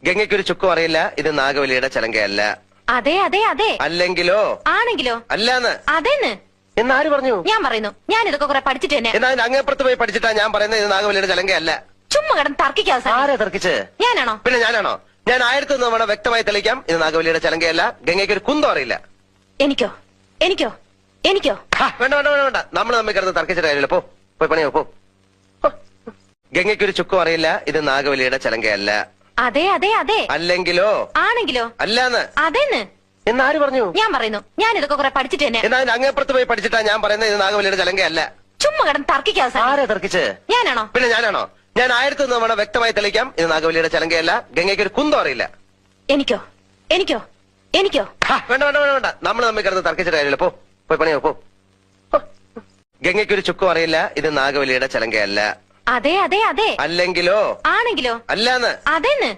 ഗംഗയ്ക്കൊരു ചുക്കും അറിയില്ല ഇത് നാഗവല്ലിയുടെ ചലങ്കയല്ല. അതെ അതെ അതെ. അല്ലെങ്കിലോ? ആണെങ്കിലോ? അല്ലാന്ന്. അതെന്ന് എന്നാര് പറഞ്ഞു? ഞാൻ പറയുന്നു. ഞാൻ ഇതൊക്കെ കുറെ പഠിച്ചിട്ട് തന്നെ. എന്നാ അങ്ങേപ്പുറത്ത് പോയി പഠിച്ചിട്ടാ ഞാൻ പറയുന്നത് ഇത് നാഗവല്ലിയുടെ ചലങ്കയല്ല. ചുമ്മാ കിടന്ന് തർക്കിക്കാതെ. ആരാ തർക്കിച്ച്? ഞാനാണോ? പിന്നെ ഞാനാണോ? ഞാൻ 1001 തവണ വ്യക്തമായി തെളിയിക്കാം ഇത് നാഗവല്ലിയുടെ ചലങ്കയല്ല. ഗംഗയ്ക്കൊരു കുന്തം അറിയില്ല. എനിക്കോ? എനിക്കോ? എനിക്കോ? വേണ്ട വേണ്ട വേണ്ട വേണ്ട. നമ്മൾ തമ്മിൽ കിടന്ന് തർക്കിച്ചിട്ട് കാര്യമില്ല. പോയി പണിയോ പോ. ഗംഗയ്ക്കൊരു ചുക്കും അറിയില്ല ഇത് നാഗവല്ലിയുടെ ചലങ്കയല്ല. അതെ അതെ അതെ. അല്ലെങ്കിലോ? ആണെങ്കിലോ? അല്ലാന്ന്. അതെന്ന് എന്നാര് പറഞ്ഞു? ഞാൻ പറയുന്നു. ഞാൻ ഇതൊക്കെ കുറെ പഠിച്ചിട്ട് തന്നെ. എന്നാ അങ്ങേപ്പുറത്ത് പോയി പഠിച്ചിട്ടാ ഞാൻ പറയുന്നത് ഇത് നാഗവല്ലിയുടെ ചലങ്കയല്ല. ചുമ്മാ കിടന്ന് തർക്കിക്കാതെ. ആരാ തർക്കിച്ച്? ഞാനാണോ? പിന്നെ ഞാനാണോ? ഞാൻ 1001 തവണ വ്യക്തമായി തെളിയിക്കാം ഇത് നാഗവല്ലിയുടെ ചലങ്കയല്ല. ഗംഗയ്ക്കൊരു കുന്തം അറിയില്ല. എനിക്കോ? എനിക്കോ? എനിക്കോ? വേണ്ട വേണ്ട വേണ്ട വേണ്ട. നമ്മൾ തമ്മിൽ കിടന്ന് തർക്കിച്ചിട്ട് കാര്യമില്ല. പോയി പണിയോ പോ. ഗംഗയ്ക്കൊരു ചുക്കും അറിയില്ല ഇത് നാഗവല്ലിയുടെ ചലങ്കയല്ല. അതെ അതെ അതെ. അല്ലെങ്കിലോ? ആണെങ്കിലോ? അല്ലാന്ന്. അതെന്ന്